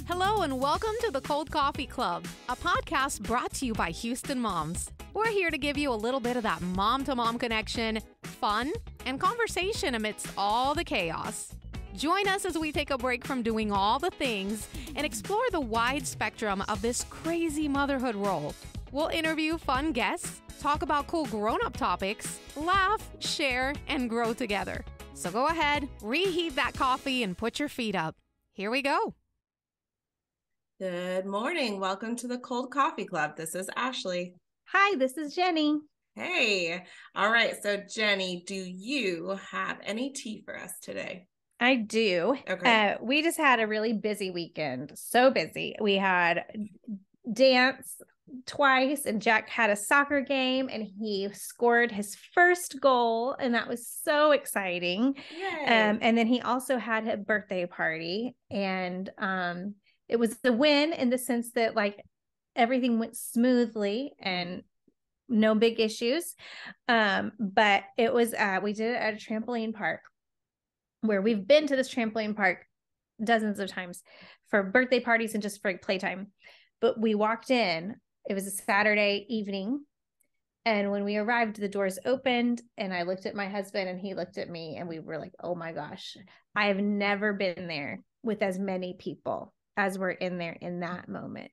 Hello and welcome to the Cold Coffee Club, a podcast brought to you by Houston Moms. We're here to give you a little bit of that mom-to-mom connection, fun, and conversation amidst all the chaos. Join us as we take a break from doing all the things and explore the wide spectrum of this crazy motherhood role. We'll interview fun guests, talk about cool grown-up topics, laugh, share, and grow together. So go ahead, reheat that coffee, and put your feet up. Here we go. Good morning. Welcome to the Cold Coffee Club. This is Ashley. Hi, this is Jenny. Hey. All right. So Jenny, do you have any tea for us today? I do. Okay. We just had a really busy weekend. So busy. We had dance twice and Jack had a soccer game and he scored his first goal and that was so exciting. Yay. And then he also had a birthday party and it was a win in the sense that like everything went smoothly and no big issues. But it was, we did it at a trampoline park where we've been to this trampoline park dozens of times for birthday parties and just for playtime. But we walked in, it was a Saturday evening. And when we arrived, the doors opened and I looked at my husband and he looked at me and we were like, oh my gosh, I have never been there with as many people as were in there in that moment.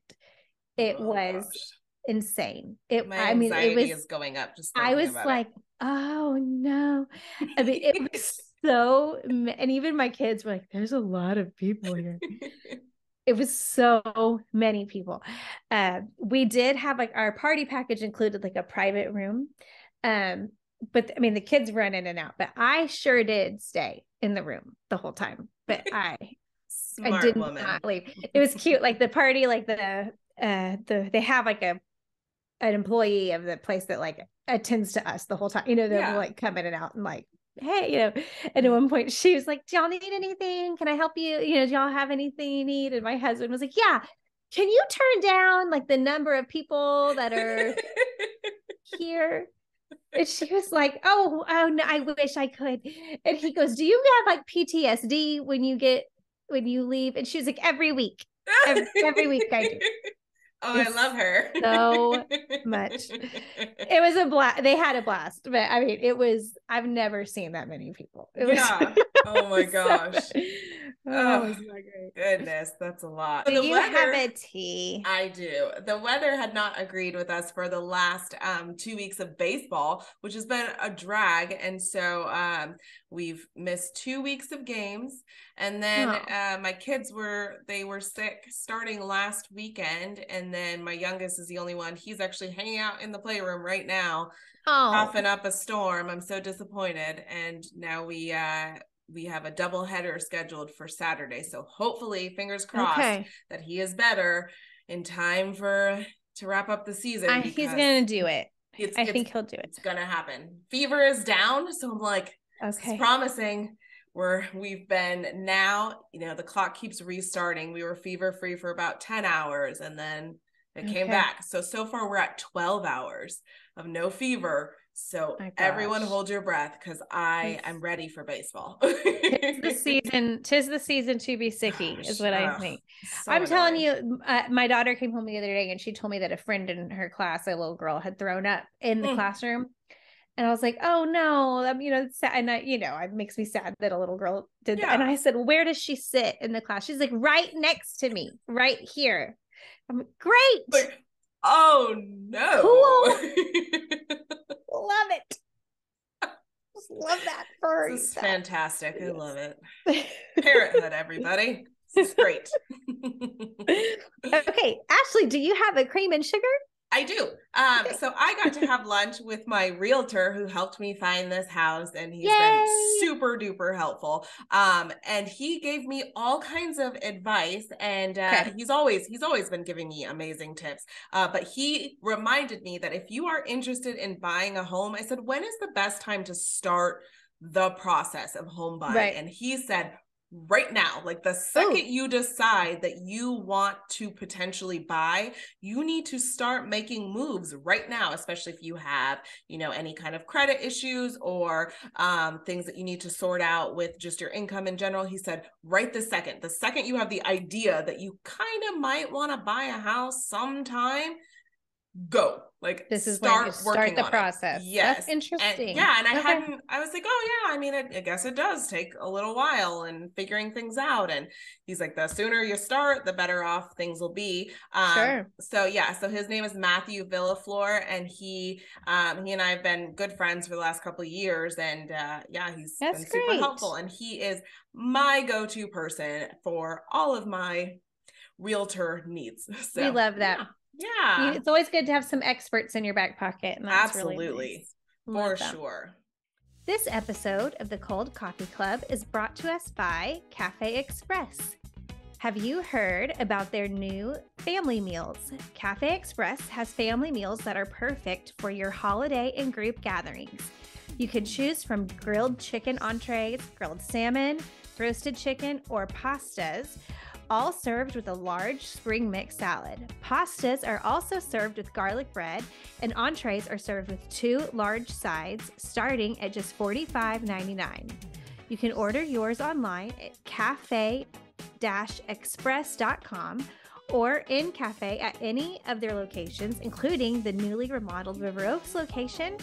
It was insane. My anxiety is going up just thinking I was about like, it. oh no. I mean, it was so, and even my kids were like, there's a lot of people here. It was so many people. We did have like our party package included like a private room. But I mean, the kids run in and out, but I sure did stay in the room the whole time, but I did not leave. It was cute. Like the party, like they have like an employee of the place that like attends to us the whole time, they'll like come in and out and like, hey, and at one point she was like, do y'all need anything? Can I help you? Do y'all have anything you need? And my husband was like, yeah, can you turn down like the number of people that are here? And she was like, oh no, I wish I could. And he goes, do you have like PTSD when you leave? And she was like, every week I do. Oh, I love her so much. It was a blast. They had a blast, but I mean, I've never seen that many people. Oh my gosh. Oh, it was so great. Goodness, that's a lot. Do you have a tea? I do. The weather had not agreed with us for the last 2 weeks of baseball, which has been a drag. And so we've missed 2 weeks of games. And then my kids were sick starting last weekend. And then my youngest is the only one. He's actually hanging out in the playroom right now, coughing up a storm. I'm so disappointed. And now we have a double header scheduled for Saturday. So hopefully, fingers crossed, that he is better in time to wrap up the season. He's going to do it. I think he'll do it. It's going to happen. Fever is down. So I'm like, it's promising. We've been now, the clock keeps restarting. We were fever free for about 10 hours and then it came back. So far we're at 12 hours of no fever. So everyone hold your breath because I'm ready for baseball. Tis the season to be sicky is what I think. So I'm telling you, my daughter came home the other day and she told me that a friend in her class, a little girl, had thrown up in the classroom. And I was like, oh no, it's sad. And it makes me sad that a little girl did that. And I said, well, where does she sit in the class? She's like, right next to me, right here. I'm like, great. Like, oh no. Cool. Love it. Just love that for her. This is fantastic. I love it. Parenthood, everybody. This is great. Okay, Ashley, do you have a cream and sugar? I do. So I got to have lunch with my realtor who helped me find this house, and he's been super duper helpful. And he gave me all kinds of advice, and he's always been giving me amazing tips. But he reminded me that if you are interested in buying a home, I said, when is the best time to start the process of home buying? Right. And he said, right now. Like the second you decide that you want to potentially buy, you need to start making moves right now, especially if you have, any kind of credit issues or things that you need to sort out with just your income in general. He said, right the second you have the idea that you kind of might want to buy a house sometime, go. Like, this is start when you start working the on process. it. Yes. That's interesting. And I was like, oh yeah, I mean, I guess it does take a little while and figuring things out. And he's like, the sooner you start, the better off things will be. Sure. So his name is Matthew Villaflor, and he and I have been good friends for the last couple of years. And he's That's been super great. helpful. And he is my go-to person for all of my realtor needs. So we love that. Yeah. It's always good to have some experts in your back pocket. And that's Absolutely. Really nice. For sure. This episode of the Cold Coffee Club is brought to us by Cafe Express. Have you heard about their new family meals? Cafe Express has family meals that are perfect for your holiday and group gatherings. You can choose from grilled chicken entrees, grilled salmon, roasted chicken, or pastas, all served with a large spring mix salad. Pastas are also served with garlic bread, and entrees are served with 2 large sides, starting at just $45.99. You can order yours online at cafe-express.com or in cafe at any of their locations, including the newly remodeled River Oaks location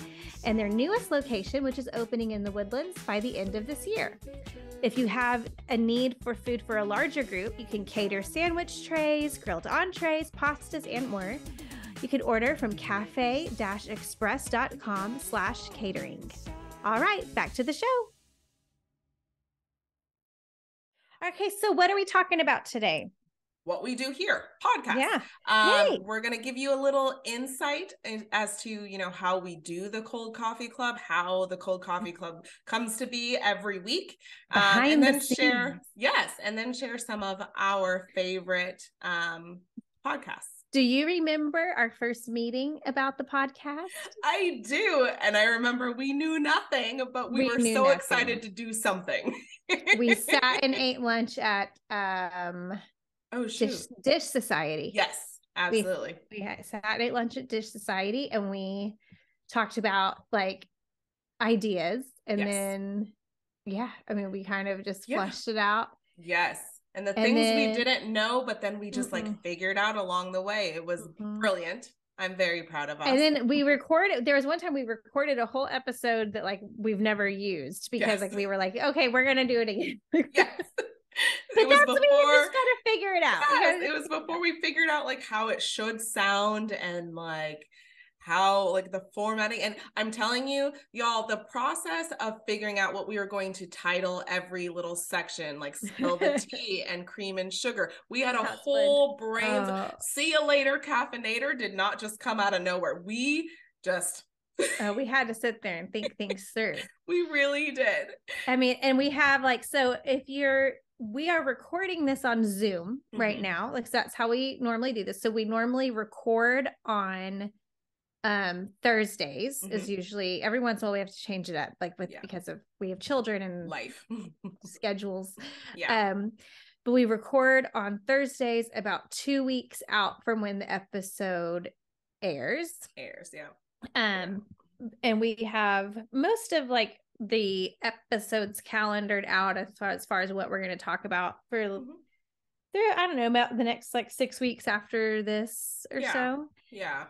and their newest location, which is opening in the Woodlands by the end of this year. If you have a need for food for a larger group, you can cater sandwich trays, grilled entrees, pastas, and more. You can order from cafe-express.com/catering. All right, back to the show. Okay, so what are we talking about today? What we do here, podcast. Yeah. We're going to give you a little insight as to, how we do the Cold Coffee Club, how the Cold Coffee Club comes to be every week. And then share some of our favorite podcasts. Do you remember our first meeting about the podcast? I do. And I remember we knew nothing, but we were so excited to do something. We sat and ate lunch at Dish Society. Yes, absolutely. We sat and ate lunch at Dish Society, and we talked about like ideas, and then we kind of just fleshed it out. Yes. And the things we didn't know, but then we just figured out along the way. It was brilliant. I'm very proud of us. And then we recorded, there was one time we recorded a whole episode that like we've never used because like we were like, okay, we're going to do it again. Yes. But that's before, we just got to figure it out. Yes, it was before we figured out like how it should sound and like how like the formatting. And I'm telling you, y'all, the process of figuring out what we were going to title every little section, like spill the tea and cream and sugar. We had a whole brains. See you later, caffeinator did not just come out of nowhere. We just we had to sit there and think things through. We really did. I mean, and we have like, so we are recording this on Zoom right now. Like, so that's how we normally do this. So we normally record on Thursdays is usually, every once in a while we have to change it up, like because of we have children and life schedules. But we record on Thursdays about 2 weeks out from when the episode airs. And we have most of like the episodes calendared out as far as what we're going to talk about for I don't know, about the next like 6 weeks after this or so.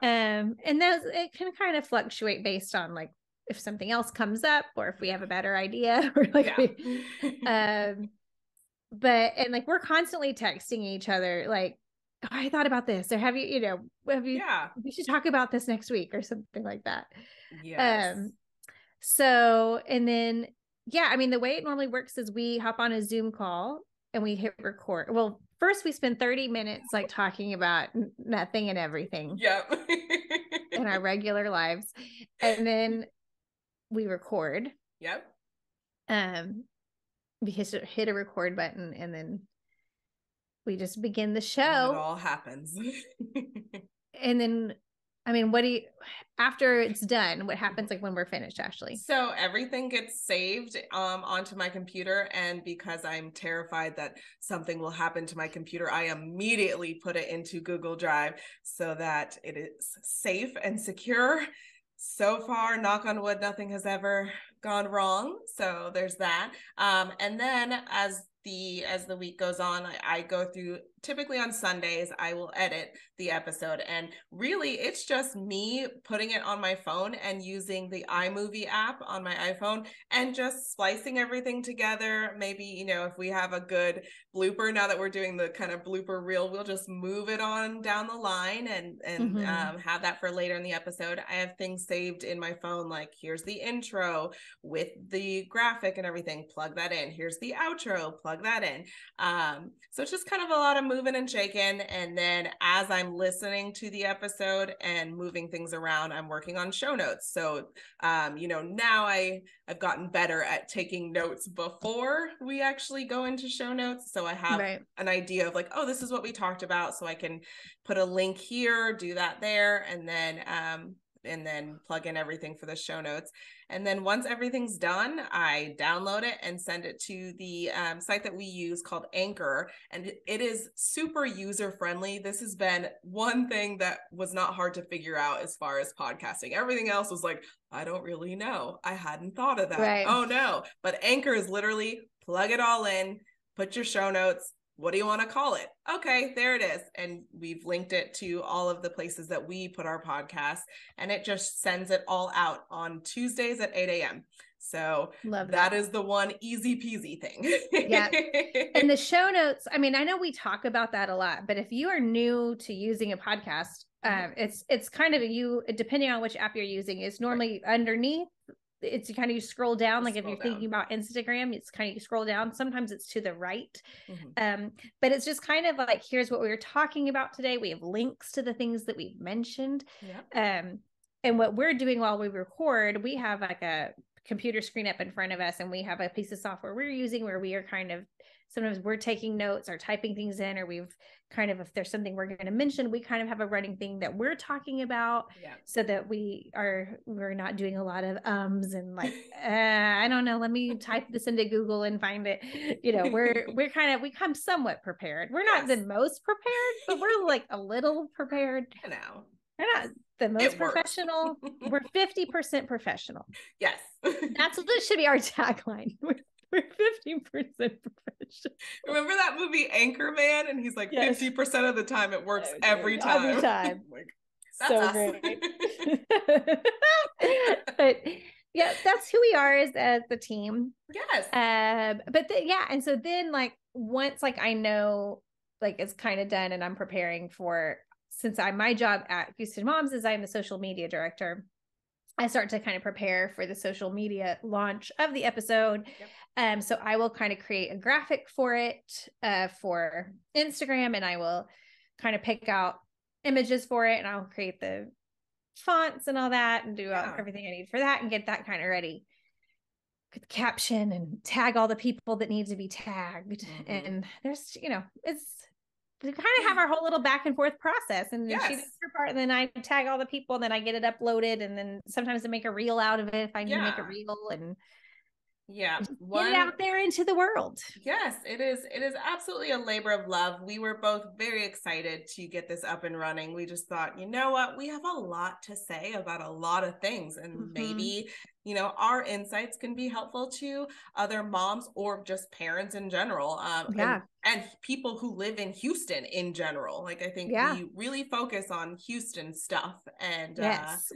And those, it can kind of fluctuate based on like if something else comes up or if we have a better idea or like but like we're constantly texting each other like, oh, I thought about this, or have you we should talk about this next week or something like that. So, and then, I mean, the way it normally works is we hop on a Zoom call and we hit record. Well, first we spend 30 minutes like talking about nothing and everything in our regular lives. And then we record. We hit a record button and then we just begin the show. It all happens. And then I mean, after it's done, what happens like when we're finished, Ashley? So everything gets saved onto my computer. And because I'm terrified that something will happen to my computer, I immediately put it into Google Drive so that it is safe and secure. So far, knock on wood, nothing has ever gone wrong. So there's that. And then as the week goes on, I go through, typically on Sundays, I will edit the episode. And really, it's just me putting it on my phone and using the iMovie app on my iPhone and just splicing everything together. Maybe, if we have a good blooper, now that we're doing the kind of blooper reel, we'll just move it on down the line and have that for later in the episode. I have things saved in my phone, like here's the intro with the graphic and everything, plug that in. Here's the outro, plug that in. So it's just kind of a lot of moving and shaking. And then as I'm listening to the episode and moving things around, I'm working on show notes. So, now I've gotten better at taking notes before we actually go into show notes. So I have an idea of like, oh, this is what we talked about. So I can put a link here, do that there, and then plug in everything for the show notes. And then once everything's done, I download it and send it to the site that we use called Anchor. And it is super user-friendly. This has been one thing that was not hard to figure out as far as podcasting. Everything else was like, I don't really know. I hadn't thought of that. Right. Oh, no. But Anchor is literally plug it all in, put your show notes. What do you want to call it? Okay, there it is. And we've linked it to all of the places that we put our podcasts, and it just sends it all out on Tuesdays at 8 a.m. So that is the one easy peasy thing. Yeah. And the show notes, I mean, I know we talk about that a lot, but if you are new to using a podcast, it's kind of depending on which app you're using, it's normally underneath. It's kind of, you scroll down, like if you're thinking about Instagram, it's kind of, you scroll down. Sometimes it's to the right. But it's just kind of like, here's what we were talking about today. We have links to the things that we've mentioned. And what we're doing while we record, we have like a computer screen up in front of us, and we have a piece of software we're using where we are kind of, sometimes we're taking notes or typing things in, or we've kind of, if there's something we're going to mention, we kind of have a running thing that we're talking about, so that we're not doing a lot of and like, I don't know, let me type this into Google and find it. We come somewhat prepared. We're not the most prepared, but we're like a little prepared. We're not the most professional. We're 50% professional. Yes. This should be our tagline. We're 50% professional. Remember that movie Anchorman? And he's like, 50% of the time it works every time. Every time. Like, that's so great. But yeah, that's who we are as the team. Yes. And so then like, once like I know like it's kind of done and I'm preparing for, since my job at Houston Moms is I'm the social media director, I start to kind of prepare for the social media launch of the episode. So I will kind of create a graphic for it for Instagram, and I will kind of pick out images for it, and I'll create the fonts and all that, and do everything I need for that, and get that kind of ready. Get the caption and tag all the people that need to be tagged. And there's, we kind of have our whole little back and forth process, and then she does her part, and then I tag all the people, and then I get it uploaded, and then sometimes I make a reel out of it if I need to make a reel, and get it out there into the world. Yes, it is absolutely a labor of love. We were both very excited to get this up and running. We just thought, you know what, we have a lot to say about a lot of things, and maybe our insights can be helpful to other moms or just parents in general. And people who live in Houston in general. Like, I think we really focus on Houston stuff. And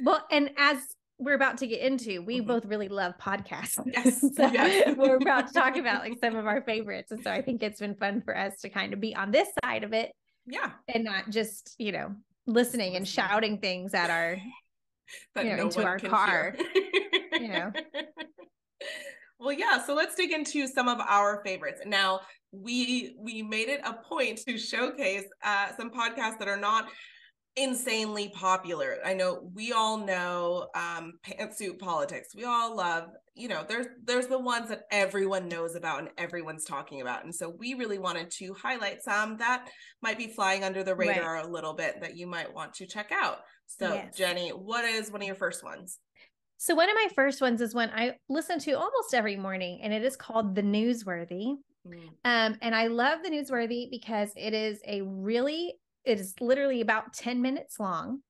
well, and as we're about to get into, we both really love podcasts. Yes. So we're about to talk about like some of our favorites. And so I think it's been fun for us to kind of be on this side of it. Yeah. And not just, listening and shouting things at our, into our car. Well, yeah. So let's dig into some of our favorites. Now, we made it a point to showcase some podcasts that are not insanely popular. I know we all know pantsuit politics. We all love, there's the ones that everyone knows about and everyone's talking about. And so we really wanted to highlight some that might be flying under the radar a little bit that you might want to check out. So Jenny, what is one of your first ones? So one of my first ones is one I listen to almost every morning, and it is called The Newsworthy. And I love The Newsworthy because it is literally about 10 minutes long.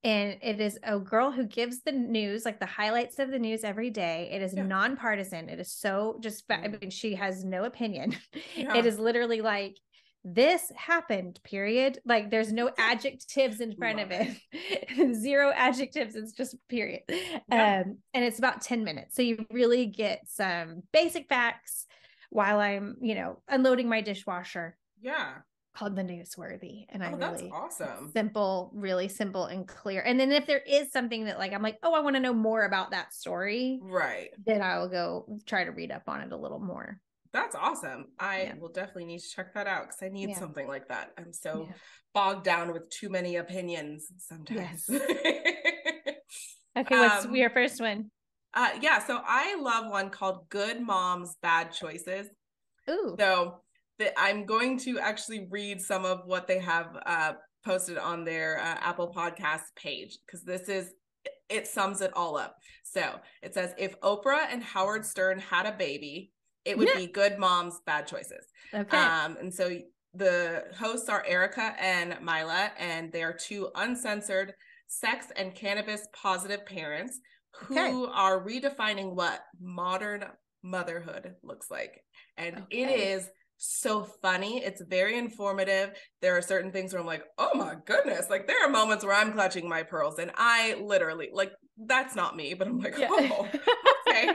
And it is a girl who gives the news, like the highlights of the news every day. It is nonpartisan. It is so just, I mean, she has no opinion. It is literally like, this happened, period. Like there's no adjectives in front of it. Zero adjectives. It's just period. And it's about 10 minutes. So you really get some basic facts while I'm, unloading my dishwasher. Yeah. Called The Newsworthy. And that's awesome. Simple, really simple and clear. And then if there is something that like, I'm like, oh, I want to know more about that story. Right. Then I will go try to read up on it a little more. That's awesome. I will definitely need to check that out because I need something like that. I'm so bogged down with too many opinions sometimes. Okay, what's your first one? So I love one called Good Moms, Bad Choices. Ooh. So I'm going to actually read some of what they have posted on their Apple Podcast page because it sums it all up. So it says, if Oprah and Howard Stern had a baby, it would be Good Moms, Bad Choices. Okay. And so the hosts are Erica and Mila, and they are two uncensored sex and cannabis positive parents who are redefining what modern motherhood looks like. And it is so funny. It's very informative. There are certain things where I'm like, oh my goodness. Like there are moments where I'm clutching my pearls and I literally like, that's not me, but I'm like, oh, okay.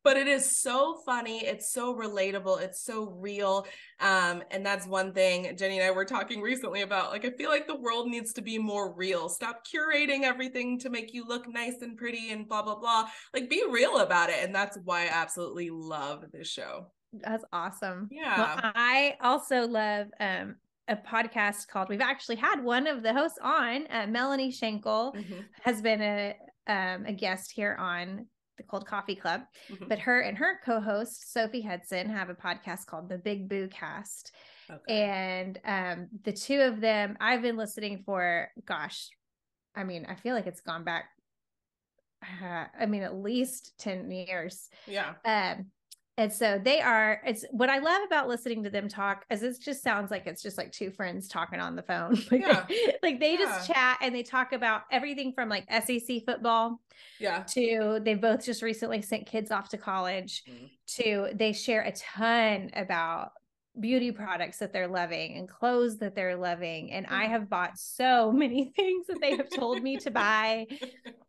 But it is so funny. It's so relatable. It's so real. And that's one thing Jenny and I were talking recently about. Like, I feel like the world needs to be more real. Stop curating everything to make you look nice and pretty and blah, blah, blah. Like, be real about it. And that's why I absolutely love this show. That's awesome. Yeah. Well, I also love a podcast called, we've actually had one of the hosts on, Melanie Schenkel has been a guest here on the Cold Coffee Club, but her and her co-host Sophie Hudson have a podcast called The Big Boo Cast. And the two of them I've been listening for, I mean, I feel like it's gone back at least 10 years. And so it's what I love about listening to them talk is it just sounds like it's just like two friends talking on the phone. They just chat and they talk about everything from like SEC football to they both just recently sent kids off to college to they share a ton about beauty products that they're loving and clothes that they're loving. And I have bought so many things that they have told me to buy.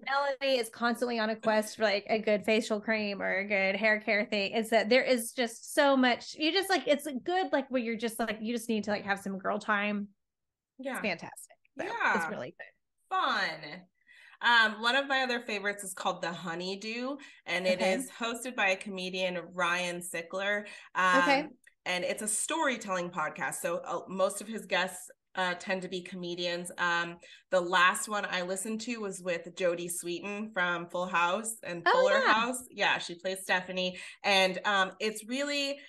Melanie is constantly on a quest for like a good facial cream or a good hair care thing. It's that there is just so much, you just like, it's good, like where you're just like, you just need to like have some girl time. It's fantastic. So it's really good. Fun. One of my other favorites is called The HoneyDew, and it is hosted by a comedian, Ryan Sickler. And it's a storytelling podcast. So most of his guests tend to be comedians. The last one I listened to was with Jodie Sweetin from Full House and Fuller House. Yeah, she plays Stephanie. And it's really,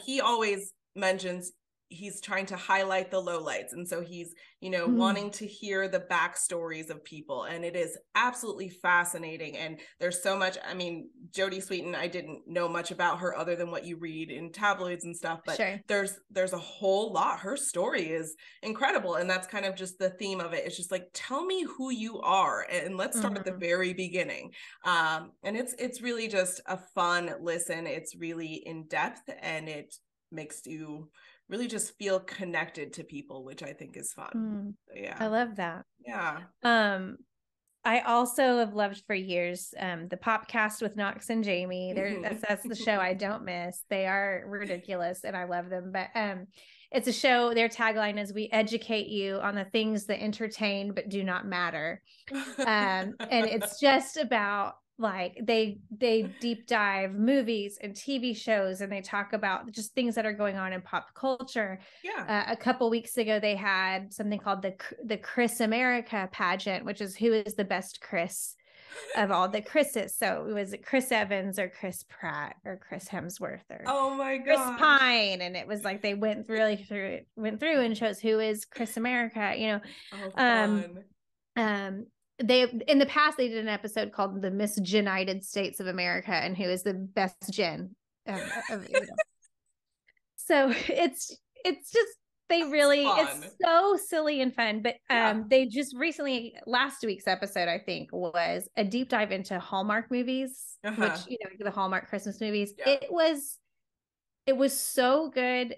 he always mentions he's trying to highlight the lowlights. And so he's, wanting to hear the backstories of people. And it is absolutely fascinating. And there's so much, I mean, Jodie Sweetin, I didn't know much about her other than what you read in tabloids and stuff, but there's a whole lot. Her story is incredible. And that's kind of just the theme of it. It's just like, tell me who you are and let's start at the very beginning. And it's really just a fun listen. It's really in depth and it makes you really just feel connected to people, which I think is fun. So, I love that. Yeah. I also have loved for years the Popcast with Knox and Jaime. That's the show I don't miss. They are ridiculous and I love them. But it's a show, their tagline is, we educate you on the things that entertain but do not matter. And it's just about like they deep dive movies and TV shows, and they talk about just things that are going on in pop culture. Yeah. A couple weeks ago, they had something called the Chris America pageant, which is who is the best Chris of all the Chris's. So it was Chris Evans or Chris Pratt or Chris Hemsworth or Oh my Chris gosh. Pine. And it was like they went through and chose who is Chris America, you know. Oh, fun. They in the past they did an episode called the Miss United States of America and who is the best Jen of you know. So it's just it's so silly and fun. But they just recently, last week's episode I think was a deep dive into Hallmark movies, which, you know, the Hallmark Christmas movies. It was so good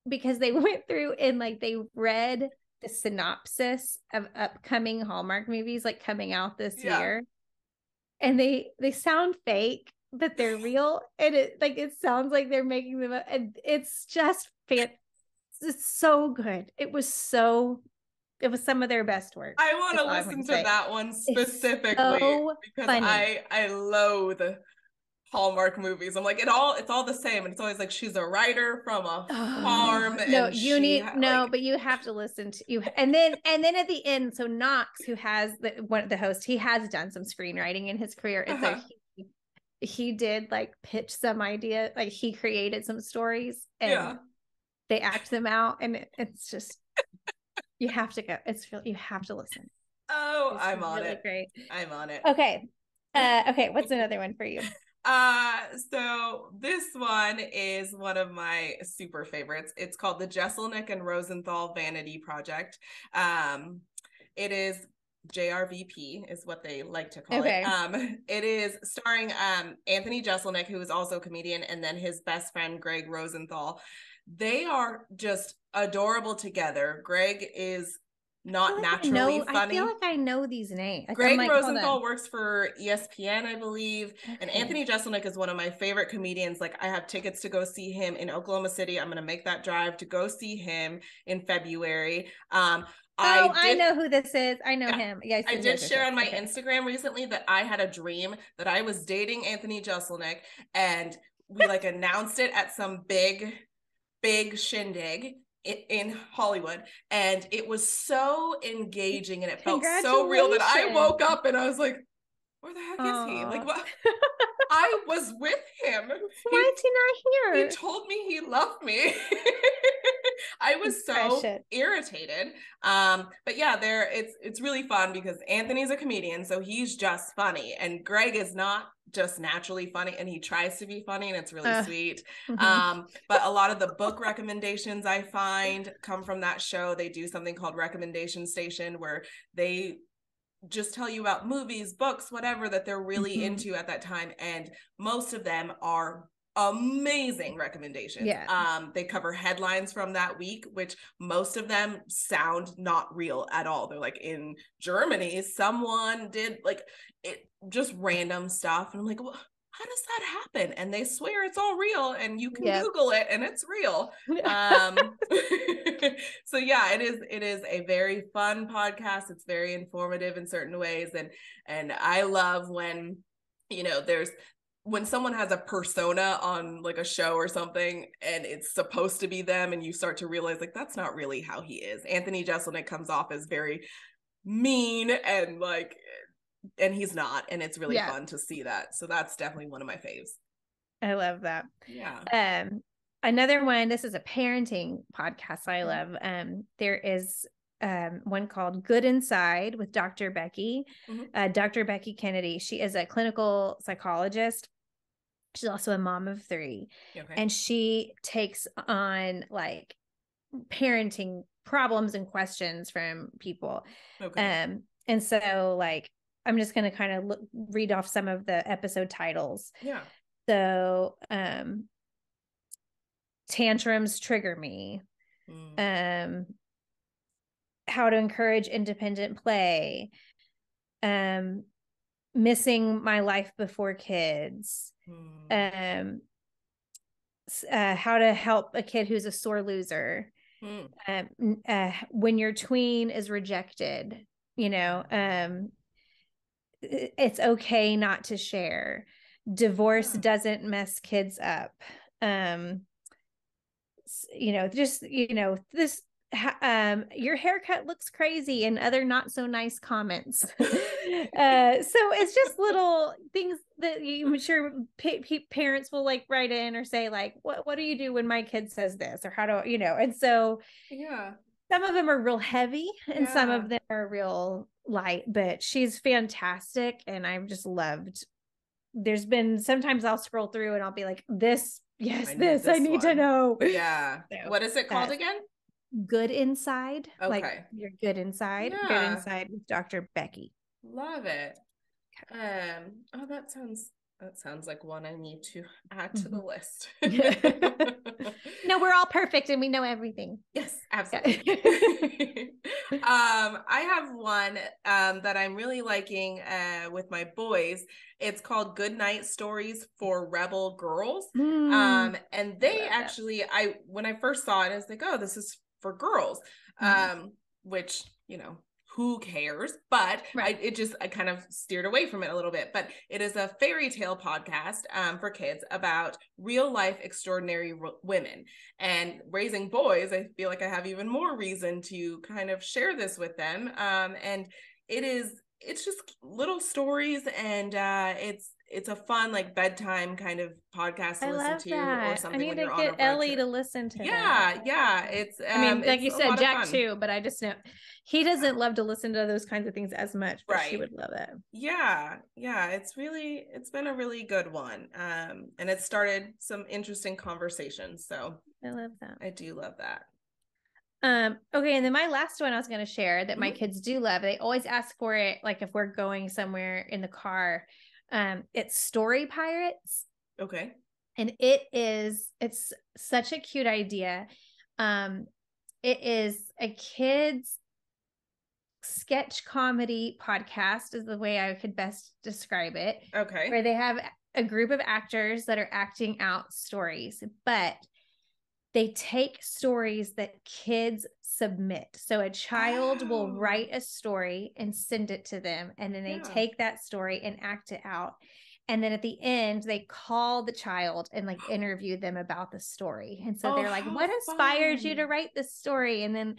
because they went through and like they read the synopsis of upcoming Hallmark movies like coming out this year, and they sound fake but they're real, and it sounds like they're making them up, and it's just it's so good. It was some of their best work. I want to listen to that one specifically because funny. I loathe Hallmark movies. I'm like, it's all the same, and it's always like she's a writer from a farm. No, but you have to listen to you. And then at the end, so Knox, who has the host, he has done some screenwriting in his career. It's like he did like pitch some idea, like he created some stories and they act them out, and it's just you have to go. You have to listen. Oh, I'm on it. Great. I'm on it. Okay. Okay. What's another one for you? So this one is one of my super favorites. It's called the Jeselnik and Rosenthal Vanity Project. It is JRVP is what they like to call it. It is starring Anthony Jeselnik, who is also a comedian, and then his best friend Greg Rosenthal. They are just adorable together. Greg is not naturally funny. I feel like I know these names. Greg Rosenthal works for ESPN, I believe. Okay. And Anthony Jeselnik is one of my favorite comedians. Like, I have tickets to go see him in Oklahoma City. I'm going to make that drive to go see him in February. I know who this is. I know him. Yes, I did share on my Instagram recently that I had a dream that I was dating Anthony Jeselnik, and we like announced it at some big shindig in Hollywood, and it was so engaging and it felt so real that I woke up and I was like, where the heck is he? Like, what? I was with him. Why is he not here? He told me he loved me. I was so irritated. But yeah, it's really fun because Anthony's a comedian, so he's just funny, and Greg is not just naturally funny, and he tries to be funny, and it's really sweet. But a lot of the book recommendations I find come from that show. They do something called Recommendation Station, where they just tell you about movies, books, whatever that they're really into at that time, and most of them are amazing recommendations. They cover headlines from that week, which most of them sound not real at all. They're like, in Germany someone did like it, just random stuff, and I'm like, well, how does that happen? And they swear it's all real, and you can Google it and it's real. So yeah, it is a very fun podcast. It's very informative in certain ways, and I love when, you know, when someone has a persona on like a show or something and it's supposed to be them, and you start to realize like that's not really how he is. Anthony Jeselnik comes off as very mean and he's not, and it's really fun to see that. So that's definitely one of my faves. I love that. Yeah. Another one, this is a parenting podcast I love. There is one called Good Inside with Dr. Becky. Dr. Becky Kennedy. She is a clinical psychologist. She's also a mom of 3. And she takes on like parenting problems and questions from people. And so like, I'm just going to kind of read off some of the episode titles. So, tantrums trigger me. How to encourage independent play. Missing my life before kids. How to help a kid who's a sore loser. When your tween is rejected, you know, it's okay not to share. Divorce doesn't mess kids up. Just, this, your haircut looks crazy, and other not so nice comments. So it's just little things that I'm sure parents will like write in or say like, what do you do when my kid says this, or how do and so some of them are real heavy and some of them are real light, but she's fantastic. And I've just loved, there's been sometimes I'll scroll through and I'll be like, I need to know. Yeah. So, what is it called again? Good Inside. Okay. Like you're good inside. Yeah. Good Inside with Dr. Becky. Love it. Oh, that sounds like one I need to add to the list. No, we're all perfect and we know everything. Yes, absolutely. I have one that I'm really liking with my boys. It's called Good Night Stories for Rebel Girls. And they actually, when I first saw it, I was like, oh, this is for girls, which, who cares? But I kind of steered away from it a little bit. But it is a fairy tale podcast for kids about real life extraordinary women. And raising boys, I feel like I have even more reason to kind of share this with them. And it's just little stories, and it's a fun like bedtime kind of podcast to listen to, or something. I need to get Ellie to listen to that. Yeah. It's like you said, Jack too, but I just know he doesn't love to listen to those kinds of things as much, but she would love it. Yeah. It's been a really good one. And it started some interesting conversations. So I love that. I do love that. Okay, and then my last one I was going to share that my kids do love. They always ask for it, like if we're going somewhere in the car. It's Story Pirates. Okay. And it's such a cute idea. It is a kids sketch comedy podcast is the way I could best describe it. Okay. Where they have a group of actors that are acting out stories, but they take stories that kids submit. So a child will write a story and send it to them. And then they take that story and act it out. And then at the end, they call the child and like interview them about the story. And so they're like, what inspired you to write this story? And then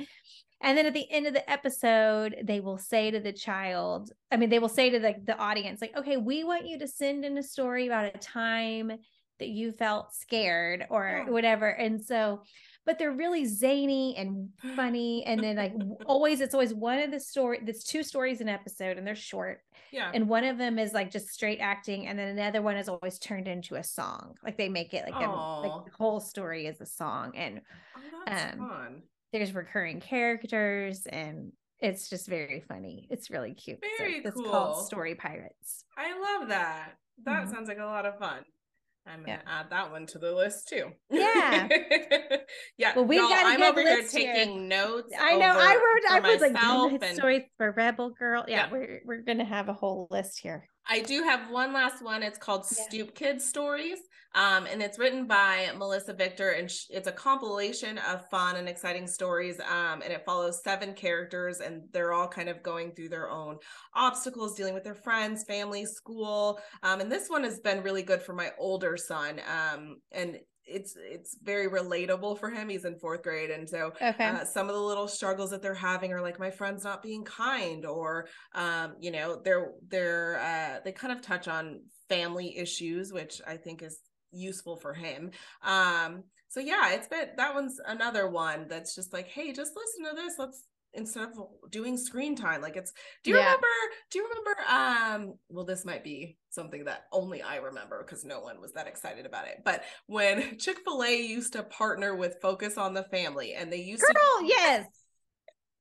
at the end of the episode, they will say to the child, they will say to the audience, like, okay, we want you to send in a story about a time that you felt scared or whatever. And so, but they're really zany and funny. And then like it's always one of the story. There's two stories an episode and they're short. Yeah. And one of them is like just straight acting. And then another one is always turned into a song. Like they make it like the whole story is a song. And that's fun. There's recurring characters and it's just very funny. It's really cute. Very cool. It's called Story Pirates. I love that. That sounds like a lot of fun. I'm going to add that one to the list too. Yeah. Yeah. Well, I'm over here taking notes. I know. I was like, and... stories for Rebel Girl. Yeah. We're going to have a whole list here. I do have one last one. It's called StoopKid Stories. And it's written by Melissa Victor, and it's a compilation of fun and exciting stories. And it follows 7 characters, and they're all kind of going through their own obstacles, dealing with their friends, family, school. And this one has been really good for my older son. And it's very relatable for him. He's in 4th grade. And so some of the little struggles that they're having are like my friend's not being kind, or, they kind of touch on family issues, which I think is useful for him. So yeah, that one's another one that's just like, hey, just listen to this. Let's, instead of doing screen time, like do you remember well, this might be something that only I remember because no one was that excited about it, but when Chick-fil-A used to partner with Focus on the Family, and they used yes,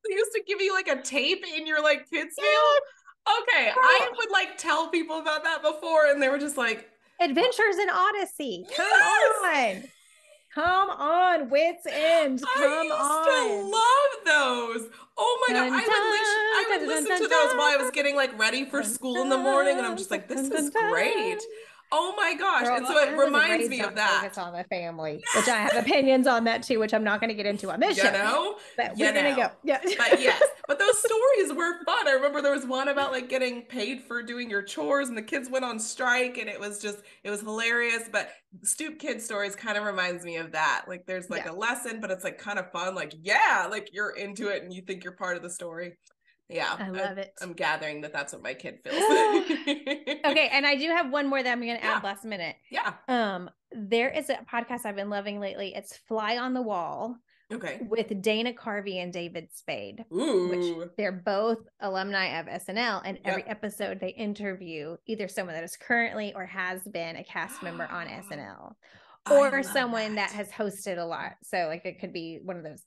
they used to give you like a tape in your like kids meal. Okay, I would like tell people about that before, and they were just like, Adventures in Odyssey. Come on, Wits End. I used to love those. Oh my God. I would listen to those while I was getting like ready for school in the morning. And I'm just like, this is great. Oh my gosh. Girl, and so it reminds me of that. Focus on the family, which I have opinions on that too, which I'm not going to get into on this show. But we're going to go. Yeah. But yes, but those stories were fun. I remember there was one about like getting paid for doing your chores and the kids went on strike and it was hilarious. But StoopKid Stories kind of reminds me of that. Like there's like a lesson, but it's like kind of fun. Like, yeah, like you're into it and you think you're part of the story. Yeah. I love it. I'm gathering that that's what my kid feels. Okay. And I do have one more that I'm going to add last minute. Yeah. There is a podcast I've been loving lately. It's Fly on the Wall. Okay. With Dana Carvey and David Spade. Ooh. Which they're both alumni of SNL. And every episode they interview either someone that is currently or has been a cast member on SNL. Or someone that has hosted a lot. So like it could be one of those.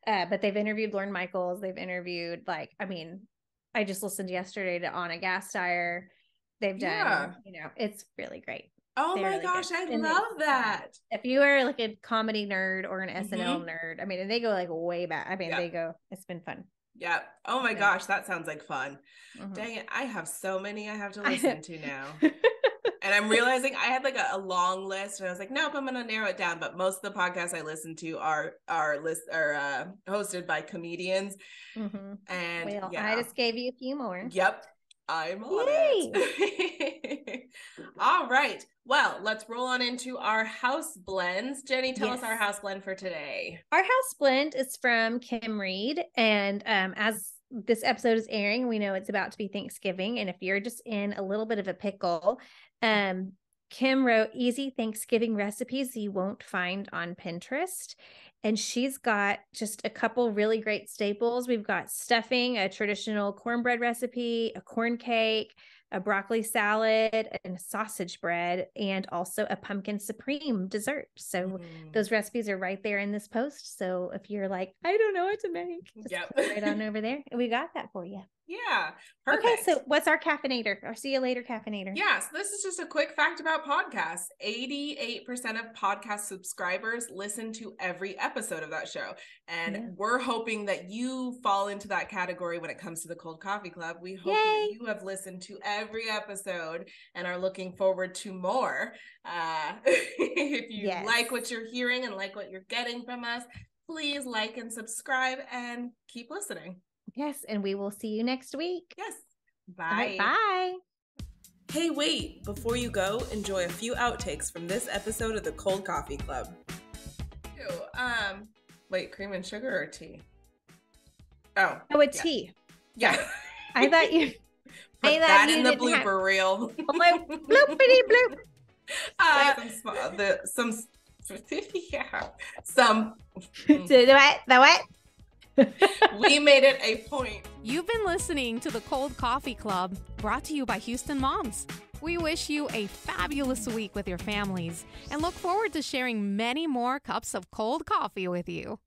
But they've interviewed Lorne Michaels. They've interviewed I just listened yesterday to Anna Gasteyer. They've done, it's really great. Oh They're my really gosh, good. I love that. If you are like a comedy nerd or an SNL nerd, I mean, and they go like way back. I mean, it's been fun. Yeah. Oh my gosh, that sounds like fun. Dang it. I have so many I have to listen to now. And I'm realizing I had like a long list and I was like, nope, I'm going to narrow it down. But most of the podcasts I listen to are hosted by comedians. And I just gave you a few more. Yep. I'm on it. All right. Well, let's roll on into our house blends. Jenny, tell us our house blend for today. Our house blend is from Kim Reed. And as this episode is airing, we know it's about to be Thanksgiving. And if you're just in a little bit of a pickle, Kim wrote easy Thanksgiving recipes you won't find on Pinterest. And she's got just a couple really great staples. We've got stuffing, a traditional cornbread recipe, a corn cake, a broccoli salad, and a sausage bread, and also a pumpkin supreme dessert. So those recipes are right there in this post. So if you're like, I don't know what to make, just put it right on over there. And we got that for you. Yeah. Perfect. Okay, so what's our caffeinator? Our see you later caffeinator. Yeah, so this is just a quick fact about podcasts. 88% of podcast subscribers listen to every episode of that show. And we're hoping that you fall into that category when it comes to the Cold Coffee Club. We hope that you have listened to every episode and are looking forward to more. If you like what you're hearing and like what you're getting from us, please like and subscribe and keep listening. Yes, and we will see you next week. Yes. Bye. Right, bye. Hey, wait. Before you go, enjoy a few outtakes from this episode of the Cold Coffee Club. Wait, cream and sugar or tea? Oh, a tea. Yeah. I thought you put that in the blooper reel. Bloopity bloop. The what? We made it a point. You've been listening to the Cold Coffee Club, brought to you by Houston Moms. We wish you a fabulous week with your families and look forward to sharing many more cups of cold coffee with you.